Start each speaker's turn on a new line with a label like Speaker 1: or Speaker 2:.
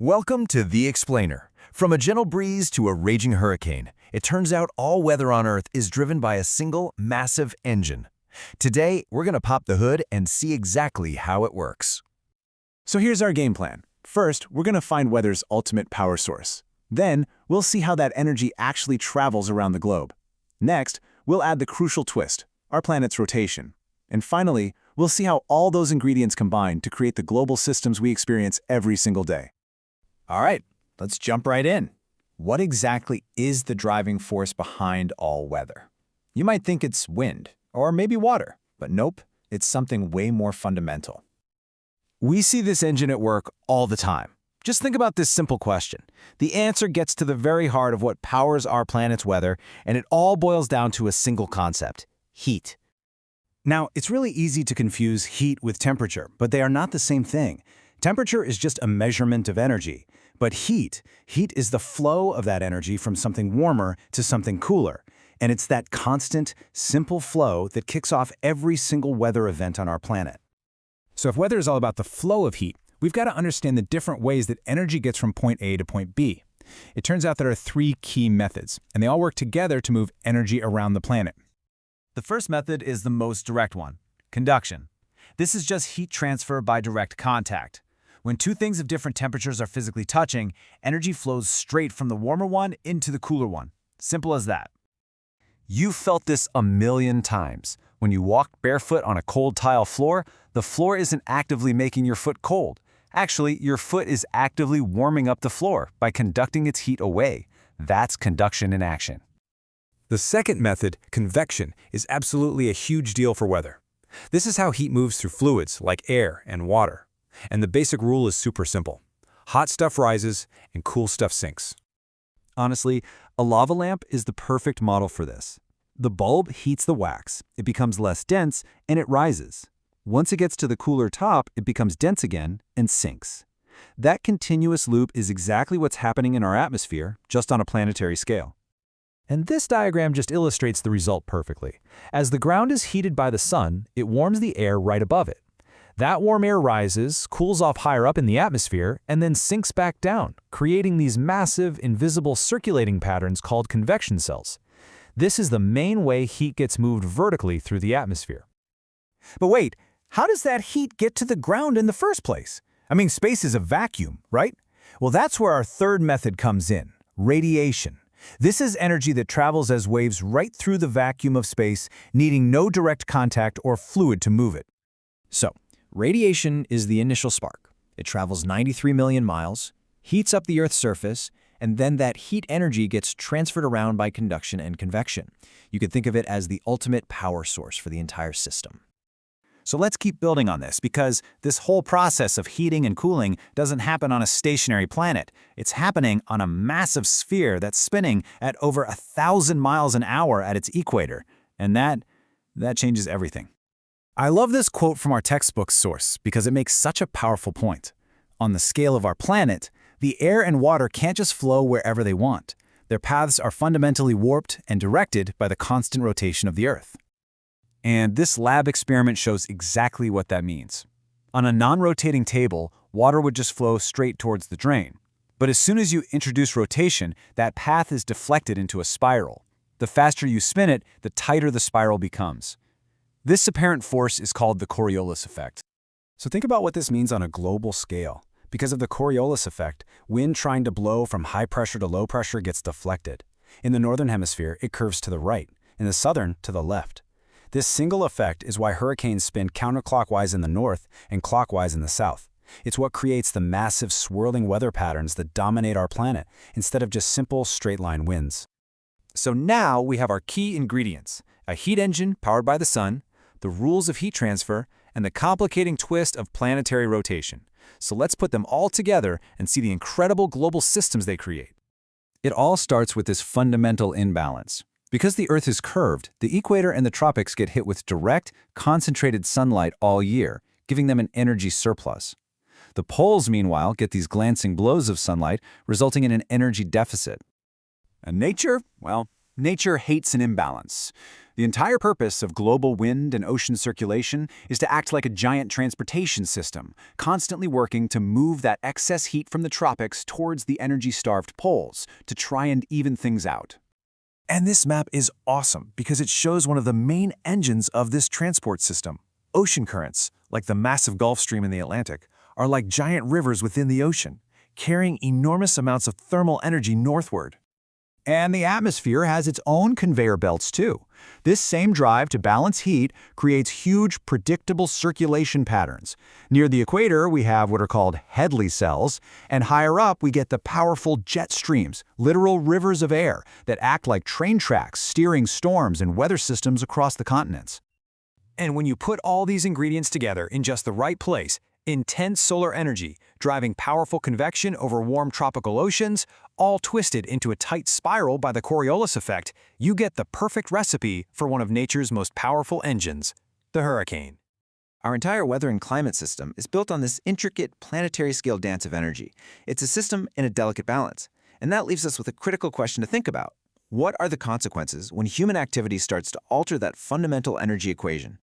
Speaker 1: Welcome to The Explainer. From a gentle breeze to a raging hurricane, it turns out all weather on Earth is driven by a single, massive engine. Today, we're going to pop the hood and see exactly how it works.
Speaker 2: So here's our game plan. First, we're going to find weather's ultimate power source. Then, we'll see how that energy actually travels around the globe. Next, we'll add the crucial twist, our planet's rotation. And finally, we'll see how all those ingredients combine to create the global systems we experience every single day.
Speaker 3: All right, let's jump right in. What exactly is the driving force behind all weather? You might think it's wind, or maybe water, but nope, it's something way more fundamental.
Speaker 1: We see this engine at work all the time. Just think about this simple question. The answer gets to the very heart of what powers our planet's weather, and it all boils down to a single concept: heat.
Speaker 2: Now, it's really easy to confuse heat with temperature, but they are not the same thing. Temperature is just a measurement of energy, but heat is the flow of that energy from something warmer to something cooler. And it's that constant, simple flow that kicks off every single weather event on our planet.
Speaker 4: So if weather is all about the flow of heat, we've got to understand the different ways that energy gets from point A to point B. It turns out there are three key methods, and they all work together to move energy around the planet.
Speaker 5: The first method is the most direct one: conduction. This is just heat transfer by direct contact. When two things of different temperatures are physically touching, energy flows straight from the warmer one into the cooler one. Simple as that.
Speaker 1: You've felt this a million times. When you walk barefoot on a cold tile floor, the floor isn't actively making your foot cold. Actually, your foot is actively warming up the floor by conducting its heat away. That's conduction in action.
Speaker 4: The second method, convection, is absolutely a huge deal for weather. This is how heat moves through fluids like air and water. And the basic rule is super simple. Hot stuff rises and cool stuff sinks.
Speaker 6: Honestly, a lava lamp is the perfect model for this. The bulb heats the wax, it becomes less dense, and it rises. Once it gets to the cooler top, it becomes dense again and sinks. That continuous loop is exactly what's happening in our atmosphere, just on a planetary scale.
Speaker 7: And this diagram just illustrates the result perfectly. As the ground is heated by the sun, it warms the air right above it. That warm air rises, cools off higher up in the atmosphere, and then sinks back down, creating these massive, invisible circulating patterns called convection cells. This is the main way heat gets moved vertically through the atmosphere.
Speaker 2: But wait, how does that heat get to the ground in the first place? I mean, space is a vacuum, right? Well, that's where our third method comes in: radiation. This is energy that travels as waves right through the vacuum of space, needing no direct contact or fluid to move it.
Speaker 3: So, radiation is the initial spark. It travels 93 million miles, heats up the Earth's surface, and then that heat energy gets transferred around by conduction and convection. You could think of it as the ultimate power source for the entire system.
Speaker 2: So let's keep building on this, because this whole process of heating and cooling doesn't happen on a stationary planet. It's happening on a massive sphere that's spinning at over 1,000 miles an hour at its equator. And that changes everything. I love this quote from our textbook source because it makes such a powerful point. On the scale of our planet, the air and water can't just flow wherever they want. Their paths are fundamentally warped and directed by the constant rotation of the Earth. And this lab experiment shows exactly what that means. On a non-rotating table, water would just flow straight towards the drain. But as soon as you introduce rotation, that path is deflected into a spiral. The faster you spin it, the tighter the spiral becomes. This apparent force is called the Coriolis effect. So think about what this means on a global scale. Because of the Coriolis effect, wind trying to blow from high pressure to low pressure gets deflected. In the northern hemisphere, it curves to the right. In the southern, to the left. This single effect is why hurricanes spin counterclockwise in the north and clockwise in the south. It's what creates the massive swirling weather patterns that dominate our planet, instead of just simple straight-line winds.
Speaker 6: So now we have our key ingredients: a heat engine powered by the sun, the rules of heat transfer, and the complicating twist of planetary rotation. So let's put them all together and see the incredible global systems they create. It all starts with this fundamental imbalance. Because the Earth is curved, the equator and the tropics get hit with direct, concentrated sunlight all year, giving them an energy surplus. The poles, meanwhile, get these glancing blows of sunlight, resulting in an energy deficit. And nature? Well, nature hates an imbalance.
Speaker 2: The entire purpose of global wind and ocean circulation is to act like a giant transportation system, constantly working to move that excess heat from the tropics towards the energy-starved poles to try and even things out.
Speaker 3: And this map is awesome because it shows one of the main engines of this transport system. Ocean currents, like the massive Gulf Stream in the Atlantic, are like giant rivers within the ocean, carrying enormous amounts of thermal energy northward.
Speaker 8: And the atmosphere has its own conveyor belts too. This same drive to balance heat creates huge, predictable circulation patterns. Near the equator, we have what are called Headley cells, and higher up we get the powerful jet streams, literal rivers of air that act like train tracks, steering storms and weather systems across the continents.
Speaker 6: And when you put all these ingredients together in just the right place, intense solar energy, driving powerful convection over warm tropical oceans, all twisted into a tight spiral by the Coriolis effect, you get the perfect recipe for one of nature's most powerful engines, the hurricane.
Speaker 3: Our entire weather and climate system is built on this intricate planetary-scale dance of energy. It's a system in a delicate balance. And that leaves us with a critical question to think about. What are the consequences when human activity starts to alter that fundamental energy equation?